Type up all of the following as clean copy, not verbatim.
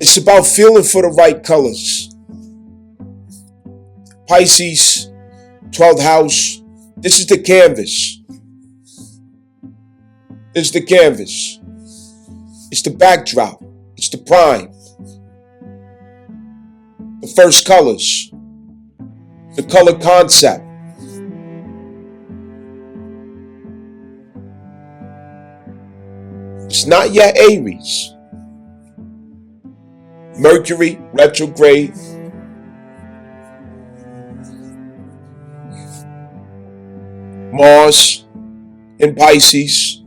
It's about feeling for the right colors. Pisces, 12th house. This is the canvas. It's the canvas. It's the backdrop. It's the prime. The first colors. The color concept. It's not yet Aries. Mercury, retrograde. Mars in Pisces.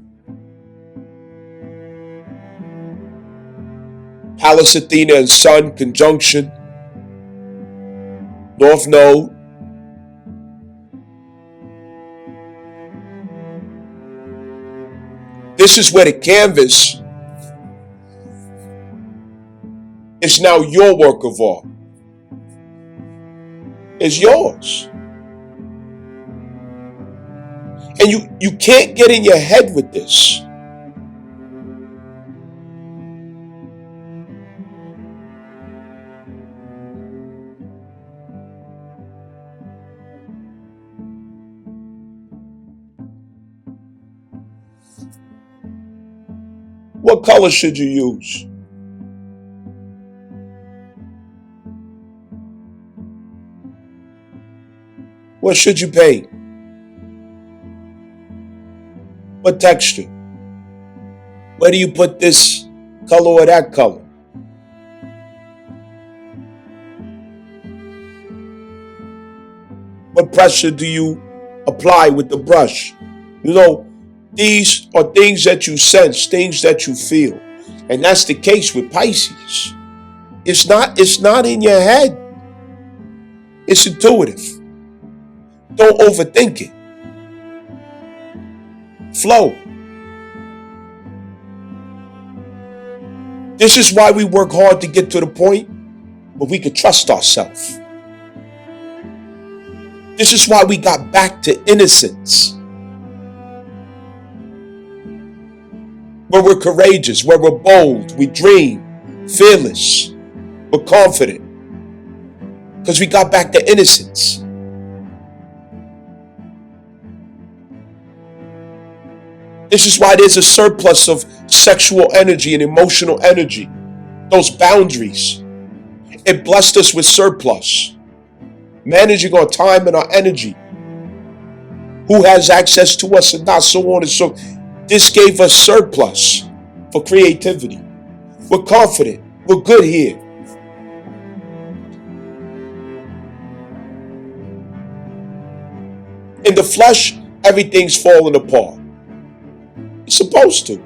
Pallas Athena and Sun conjunction. North Node. This is where the canvas is now your work of art. It's yours. And you can't get in your head with this. What color should you use? What should you paint? What texture? Where do you put this color or that color? What pressure do you apply with the brush? You know, these are things that you sense, things that you feel. And that's the case with Pisces. It's not in your head. It's intuitive. Don't overthink it. Flow. This is why we work hard to get to the point where we can trust ourselves. This is why we got back to innocence. Where we're courageous, where we're bold, we dream, fearless, we're confident. Because we got back to innocence. This is why there's a surplus of sexual energy and emotional energy. Those boundaries. It blessed us with surplus. Managing our time and our energy. Who has access to us and not, so on and so. This gave us surplus for creativity. We're confident. We're good here. In the flesh, everything's falling apart. It's supposed to.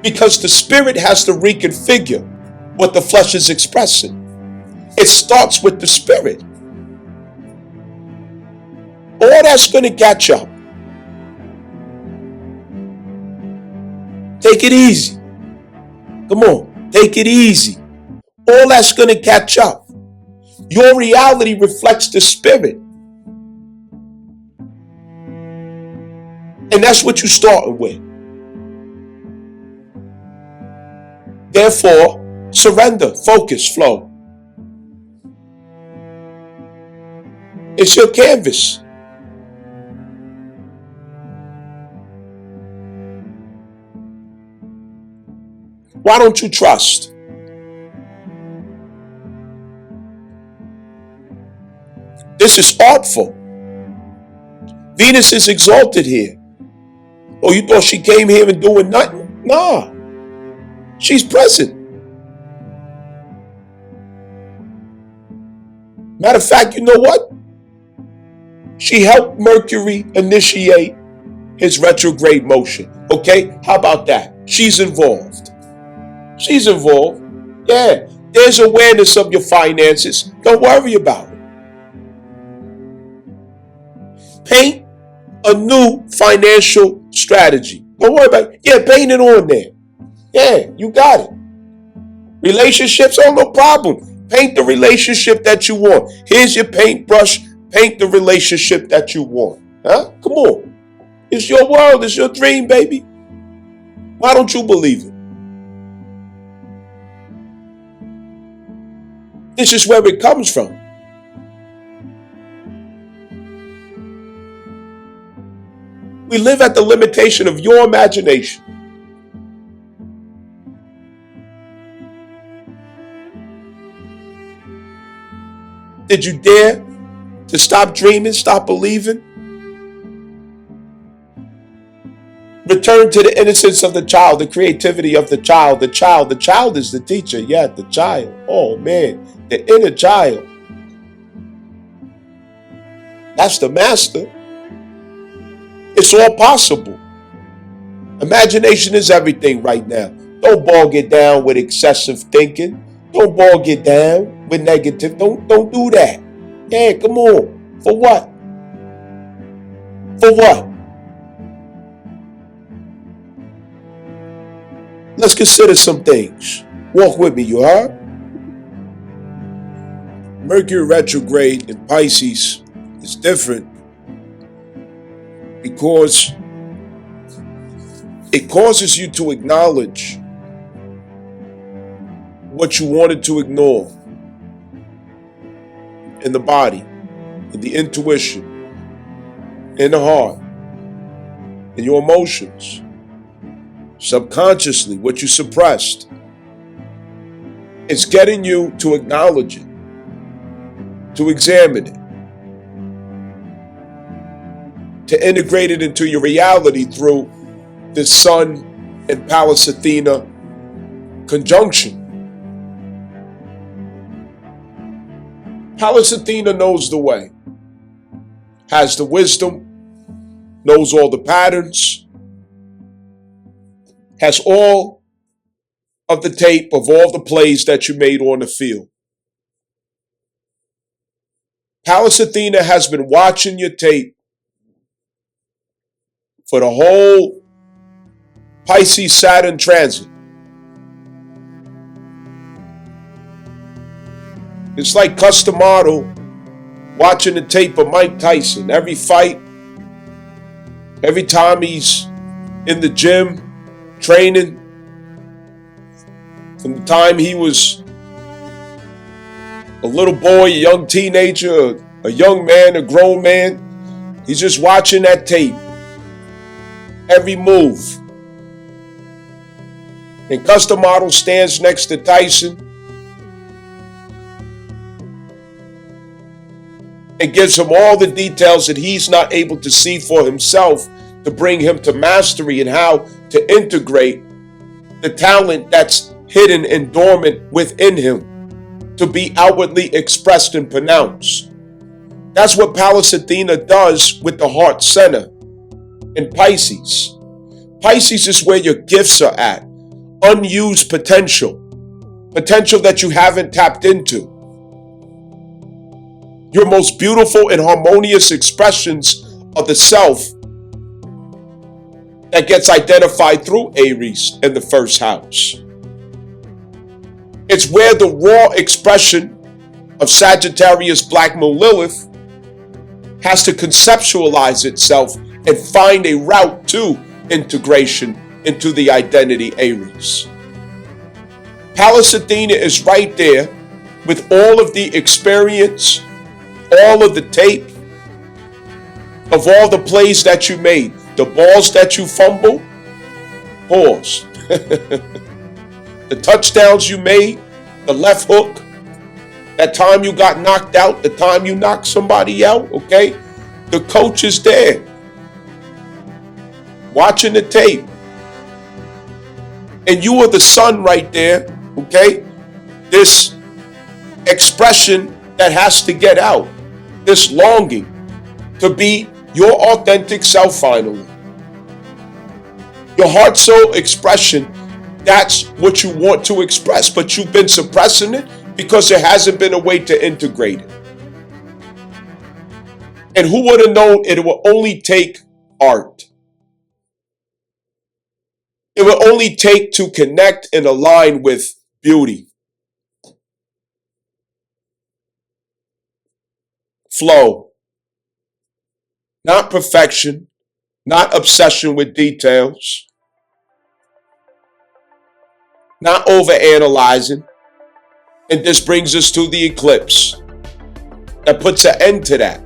Because the spirit has to reconfigure what the flesh is expressing. It starts with the spirit. All that's going to catch up. Take it easy. Come on, take it easy. All that's going to catch up. Your reality reflects the spirit. And that's what you started with. Therefore, surrender, focus, flow. It's your canvas. Why don't you trust? This is artful. Venus is exalted here. Oh, you thought she came here and doing nothing? Nah. She's present. Matter of fact, you know what? She helped Mercury initiate his retrograde motion. Okay? How about that? She's involved. She's involved. Yeah. There's awareness of your finances. Don't worry about it. Paint a new financial strategy. Don't worry about it. Yeah, paint it on there. Yeah, you got it. Relationships, oh, no problem. Paint the relationship that you want. Here's your paintbrush. Paint the relationship that you want. Huh? Come on. It's your world. It's your dream, baby. Why don't you believe it? This is where it comes from. We live at the limitation of your imagination. Did you dare to stop dreaming, stop believing? Return to the innocence of the child, the creativity of the child. The child is the teacher. Yeah, the child. Oh man, the inner child. That's the master. It's all possible. Imagination is everything right now. Don't bog it down with excessive thinking. Don't bog it down with negative. Don't do that. Yeah, come on. For what? For what? Let's consider some things. Walk with me, you heard? Mercury retrograde in Pisces is different because it causes you to acknowledge what you wanted to ignore in the body, in the intuition, in the heart, in your emotions, subconsciously, what you suppressed. It's getting you to acknowledge it, to examine it, to integrate it into your reality through the Sun and Pallas Athena conjunction. Pallas Athena knows the way, has the wisdom, knows all the patterns, has all of the tape of all the plays that you made on the field. Pallas Athena has been watching your tape for the whole Pisces Saturn transit. It's like custom model watching the tape of Mike Tyson. Every fight, every time he's in the gym, training, from the time he was a little boy, a young teenager, a young man, a grown man, he's just watching that tape. Every move. And custom model stands next to Tyson and gives him all the details that he's not able to see for himself to bring him to mastery and how to integrate the talent that's hidden and dormant within him to be outwardly expressed and pronounced. That's what Pallas Athena does with the heart center in Pisces. Pisces is where your gifts are at. Unused potential. Potential that you haven't tapped into. Your most beautiful and harmonious expressions of the self that gets identified through Aries in the first house. It's where the raw expression of Sagittarius Black Moon Lilith has to conceptualize itself and find a route to integration into the identity Aries. Pallas Athena is right there with all of the experience, all of the tape of all the plays that you made, the balls that you fumbled, pause. The touchdowns you made, the left hook, that time you got knocked out, the time you knocked somebody out, okay? The coach is there, watching the tape. And you are the sun right there, okay? This expression that has to get out, this longing to be your authentic self finally. Your heart soul expression, that's what you want to express, but you've been suppressing it because there hasn't been a way to integrate it. And who would have known it will only take art? It will only take to connect and align with beauty, flow, not perfection, not obsession with details, not overanalyzing, And this brings us to the eclipse that puts an end to that,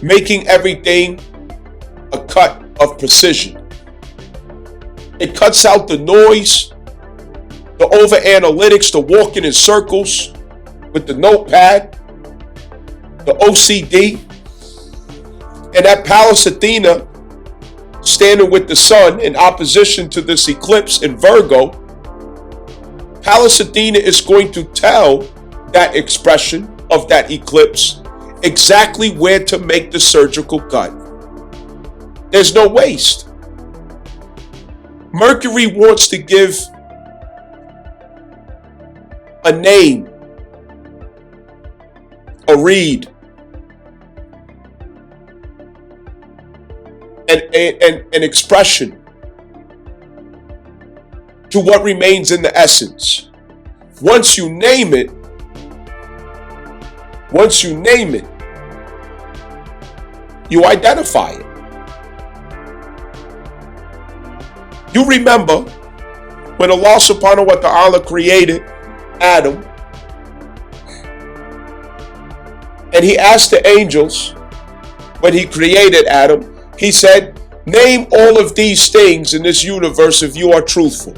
making everything a cut of precision. It cuts out the noise, the over analytics, the walking in circles with the notepad, the OCD, and that Pallas Athena standing with the sun in opposition to this eclipse in Virgo. Pallas Athena is going to tell that expression of that eclipse exactly where to make the surgical cut. There's no waste. Mercury wants to give a name, a read, an expression to what remains in the essence. Once you name it, you identify it. You remember when Allah subhanahu wa ta'ala created Adam, and he asked the angels, when he created Adam, he said, name all of these things in this universe if you are truthful.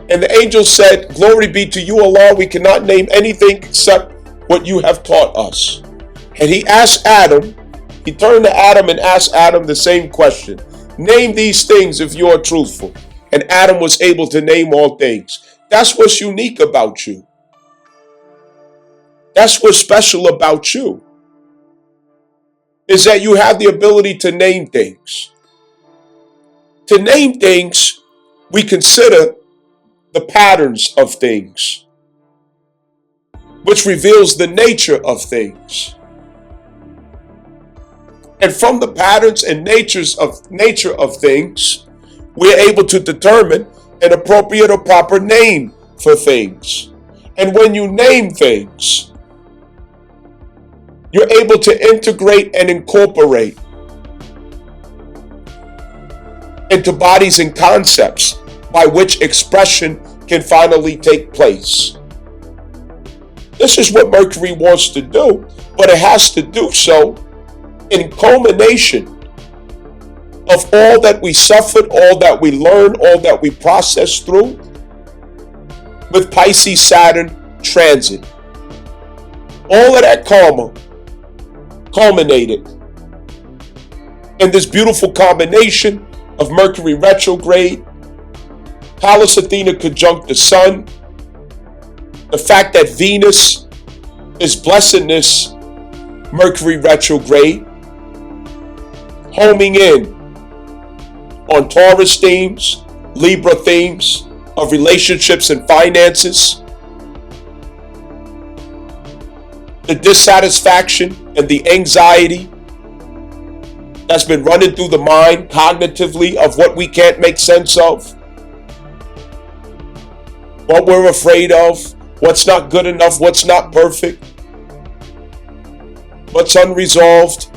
And the angels said, glory be to you, Allah, we cannot name anything except what you have taught us. And he asked Adam, he turned to Adam and asked Adam the same question. Name these things if you are truthful. And Adam was able to name all things. That's what's unique about you. That's what's special about you, is that you have the ability to name things. To name things, we consider the patterns of things, which reveals the nature of things. And from the patterns and nature of things, we're able to determine an appropriate or proper name for things. And when you name things, you're able to integrate and incorporate into bodies and concepts by which expression can finally take place. This is what Mercury wants to do, but it has to do so in culmination of all that we suffered, all that we learned, all that we processed through with Pisces Saturn transit. All of that karma culminated in this beautiful combination of Mercury retrograde, Pallas Athena conjunct the sun, the fact that Venus is blessedness, Mercury retrograde, homing in on Taurus themes, Libra themes of relationships and finances, the dissatisfaction and the anxiety that's been running through the mind cognitively of what we can't make sense of, what we're afraid of, what's not good enough, what's not perfect, what's unresolved,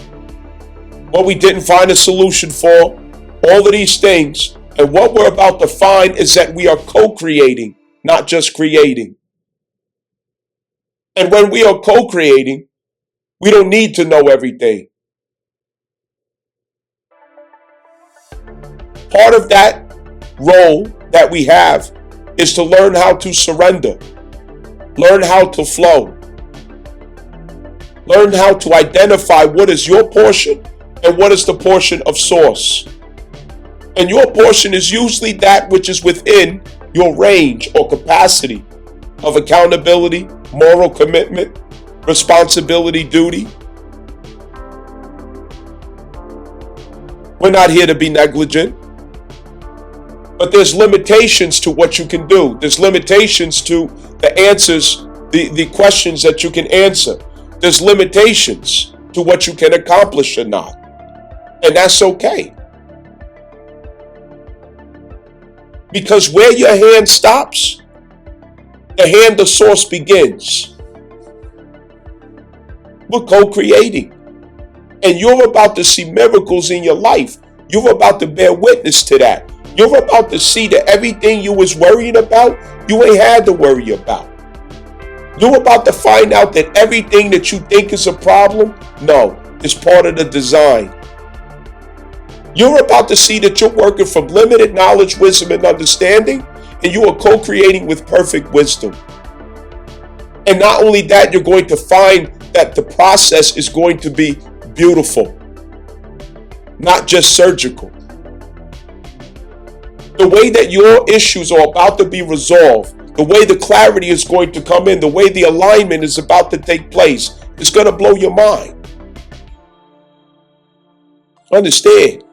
what we didn't find a solution for, all of these things. And what we're about to find is that we are co-creating, not just creating. And when we are co-creating, we don't need to know everything. Part of that role that we have is to learn how to surrender, learn how to flow, learn how to identify what is your portion and what is the portion of source. And your portion is usually that which is within your range or capacity of accountability, moral commitment, responsibility, duty. We're not here to be negligent, but there's limitations to what you can do. There's limitations to the answers, the questions that you can answer. There's limitations to what you can accomplish or not. And that's okay. Because where your hand stops, the hand of source begins. We're co-creating. And you're about to see miracles in your life. You're about to bear witness to that. You're about to see that everything you was worrying about, you ain't had to worry about. You're about to find out that everything that you think is a problem, no, it's part of the design. You're about to see that you're working from limited knowledge, wisdom, and understanding, and you are co-creating with perfect wisdom. And not only that, you're going to find that the process is going to be beautiful, not just surgical. The way that your issues are about to be resolved, the way the clarity is going to come in, the way the alignment is about to take place, is going to blow your mind. Understand?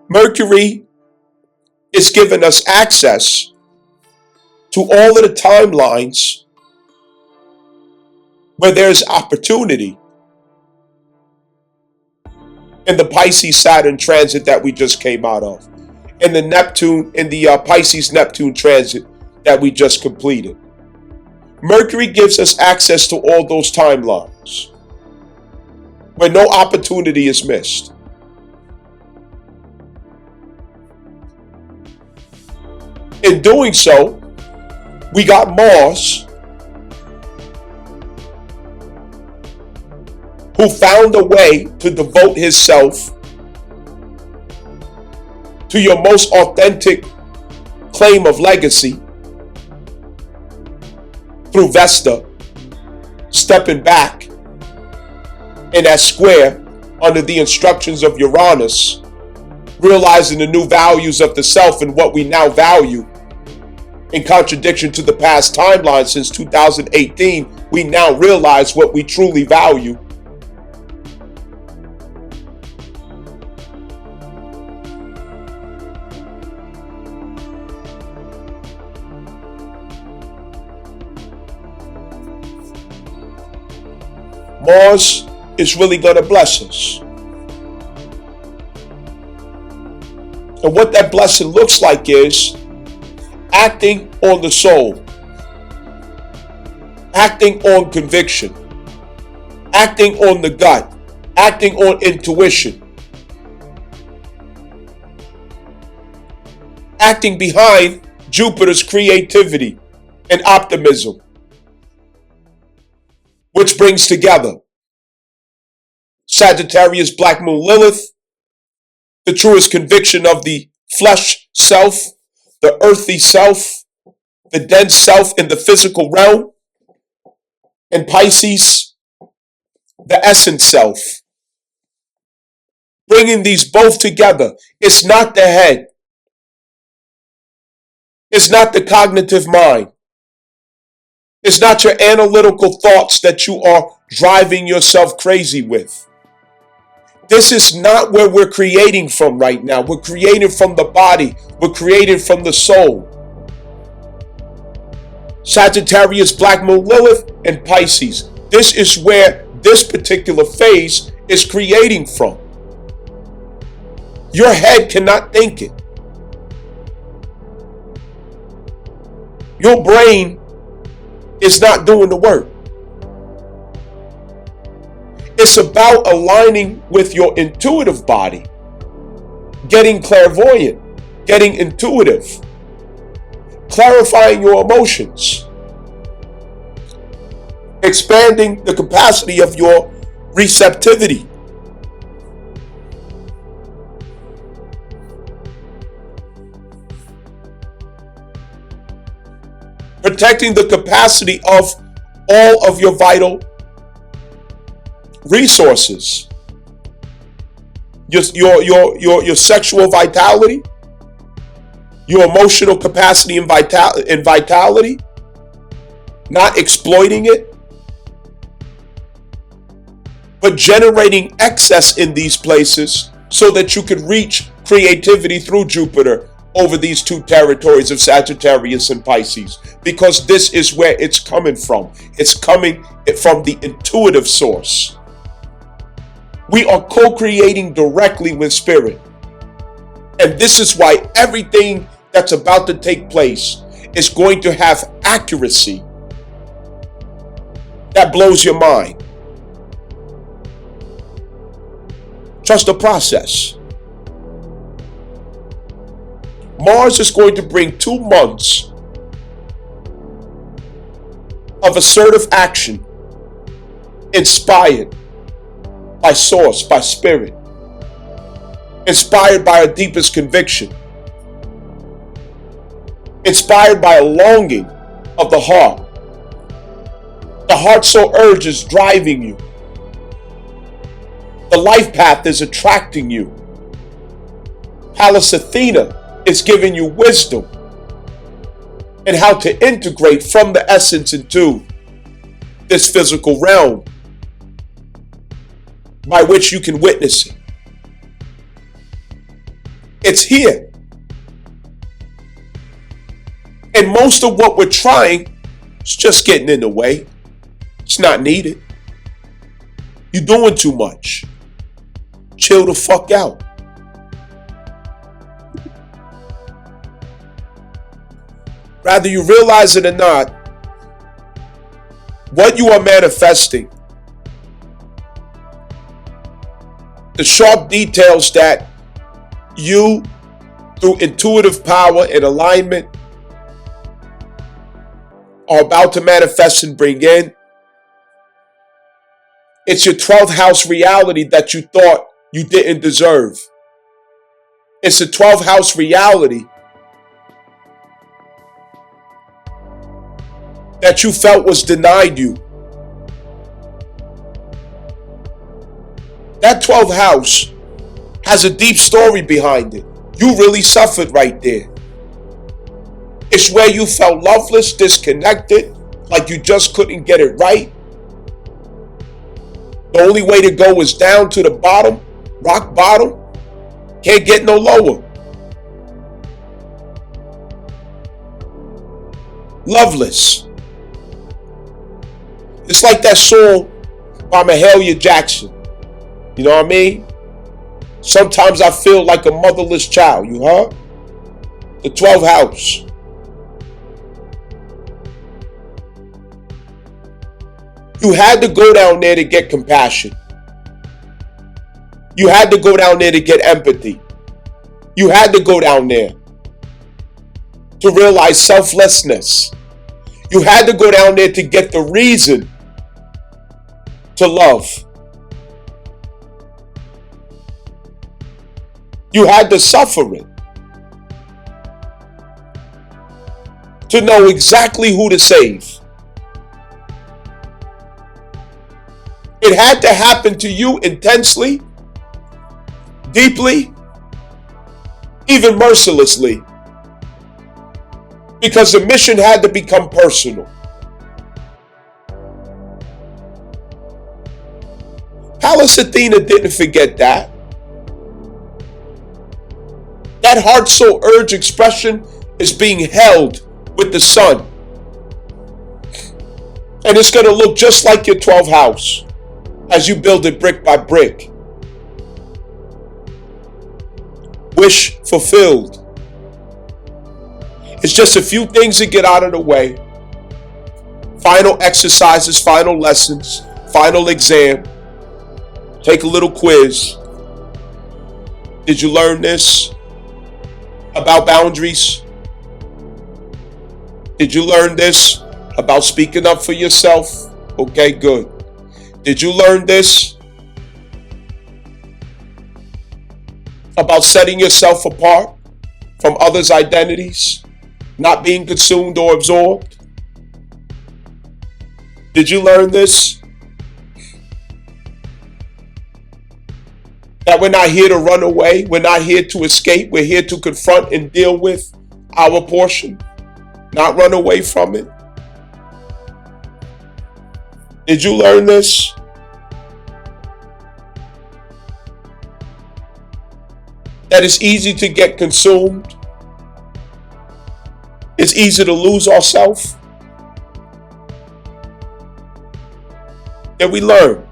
Mercury is giving us access to all of the timelines where there's opportunity in the Pisces Saturn transit that we just came out of, and the Pisces Neptune transit that we just completed. Mercury gives us access to all those timelines where no opportunity is missed. In doing so, we got Mars, who found a way to devote himself to your most authentic claim of legacy through Vesta, stepping back in that square under the instructions of Uranus, realizing the new values of the self and what we now value. In contradiction to the past timeline since 2018, we now realize what we truly value. Mars is really going to bless us. And what that blessing looks like is acting on the soul, acting on conviction, acting on the gut, acting on intuition, acting behind Jupiter's creativity and optimism, which brings together Sagittarius Black Moon Lilith, the truest conviction of the flesh self, the earthy self, the dense self in the physical realm, and Pisces, the essence self. Bringing these both together, it's not the head, it's not the cognitive mind, it's not your analytical thoughts that you are driving yourself crazy with. This is not where we're creating from right now. We're creating from the body. We're creating from the soul. Sagittarius, Black Moon Lilith, and Pisces. This is where this particular phase is creating from. Your head cannot think it. Your brain is not doing the work. It's about aligning with your intuitive body, getting clairvoyant, getting intuitive, clarifying your emotions, expanding the capacity of your receptivity. Protecting the capacity of all of your vital resources, your sexual vitality, your emotional capacity and vitality, not exploiting it, but generating excess in these places so that you could reach creativity through Jupiter over these two territories of Sagittarius and Pisces, because this is where it's coming from. It's coming from the intuitive source. We are co-creating directly with Spirit. And this is why everything that's about to take place is going to have accuracy that blows your mind. Trust the process. Mars is going to bring 2 months of assertive action, inspired by source, by spirit, inspired by our deepest conviction, inspired by a longing of the heart. The heart soul urge is driving you. The life path is attracting you. Pallas Athena is giving you wisdom and how to integrate from the essence into this physical realm by which you can witness it. It's here. And most of what we're trying is just getting in the way. It's not needed. You're doing too much. Chill the fuck out. Whether you realize it or not, what you are manifesting, the sharp details that you, through intuitive power and alignment, are about to manifest and bring in, it's your 12th house reality that you thought you didn't deserve. It's a 12th house reality that you felt was denied you. That 12th house has a deep story behind it. You really suffered right there. It's where you felt loveless, disconnected, like you just couldn't get it right. The only way to go is down to the bottom, rock bottom. Can't get no lower. Loveless. It's like that song by Mahalia Jackson. You know what I mean? Sometimes I feel like a motherless child. You heard? The 12th house. You had to go down there to get compassion. You had to go down there to get empathy. You had to go down there to realize selflessness. You had to go down there to get the reason to love. You had to suffer it to know exactly who to save. It had to happen to you intensely, deeply, even mercilessly, because the mission had to become personal. Pallas Athena didn't forget that. That heart soul urge expression is being held with the sun. And it's going to look just like your 12th house as you build it brick by brick. Wish fulfilled. It's just a few things to get out of the way. Final exercises, final lessons, final exam. Take a little quiz. Did you learn this about boundaries? Did you learn this about speaking up for yourself? Okay, good. Did you learn this about setting yourself apart from others' identities, not being consumed or absorbed? Did you learn this? That we're not here to run away, we're not here to escape, we're here to confront and deal with our portion, not run away from it. Did you learn this? That it's easy to get consumed. It's easy to lose ourselves. That we learn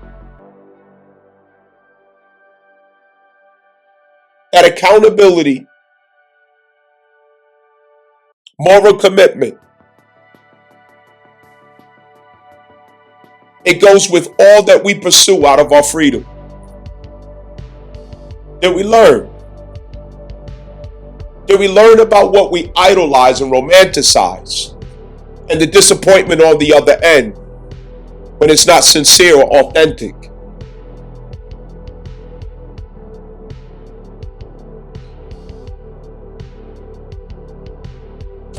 that accountability, moral commitment, it goes with all that we pursue out of our freedom. Did we learn? Did we learn about what we idolize and romanticize? And the disappointment on the other end when it's not sincere or authentic?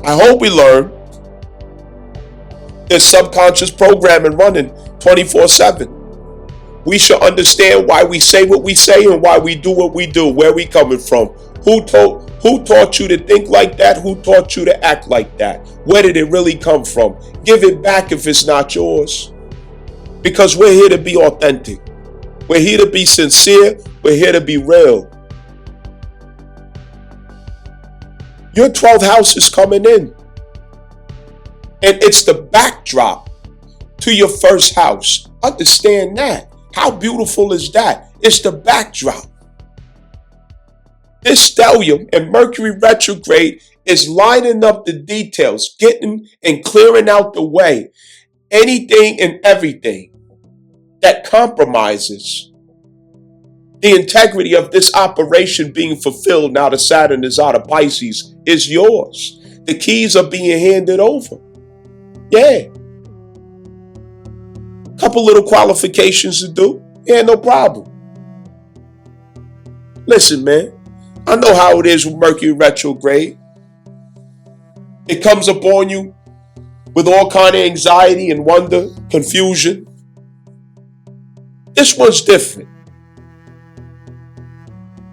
I hope we learn there's subconscious programming running 24/7. We should understand why we say what we say and why we do what we do, where we coming from. Who taught you to think like that? Who taught you to act like that? Where did it really come from? Give it back if it's not yours. Because we're here to be authentic. We're here to be sincere. We're here to be real. Your 12th house is coming in. And it's the backdrop to your first house. Understand that. How beautiful is that? It's the backdrop. This stellium and Mercury retrograde is lining up the details, getting and clearing out the way. Anything and everything that compromises the integrity of this operation being fulfilled now that Saturn is out of Pisces is yours. The keys are being handed over. Yeah. Couple little qualifications to do. Yeah, no problem. Listen, man. I know how it is with Mercury retrograde. It comes upon you with all kind of anxiety and wonder, confusion. This one's different.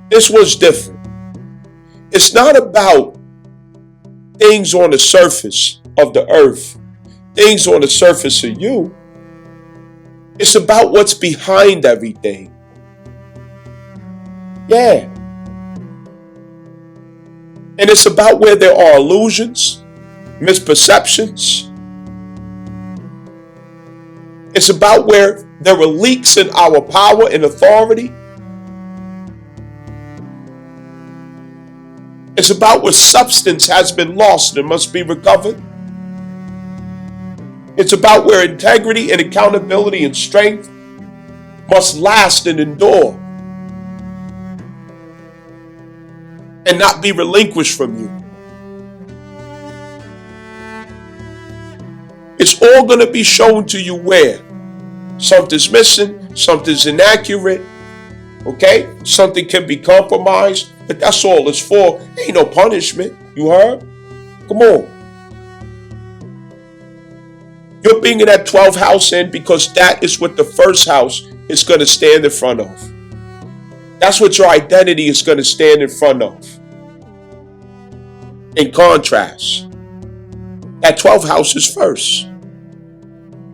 This one's different. It's not about things on the surface of the earth, things on the surface of you. It's about what's behind everything. Yeah. And it's about where there are illusions, misperceptions. It's about where there are leaks in our power and authority. It's about where substance has been lost and must be recovered. It's about where integrity and accountability and strength must last and endure and not be relinquished from you. It's all going to be shown to you where something's missing, something's inaccurate, okay? Something can be compromised, but that's all it's for. Ain't no punishment, you heard? Come on. You're bringing that 12th house in because that is what the first house is going to stand in front of. That's what your identity is going to stand in front of. In contrast, that 12th house is first.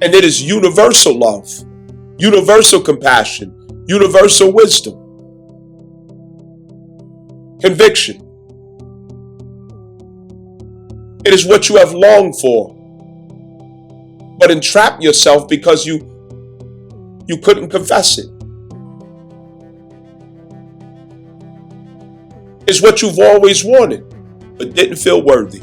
And it is universal love, universal compassion, universal wisdom, conviction. It is what you have longed for, but entrapped yourself because you couldn't confess it. It's what you've always wanted, but didn't feel worthy.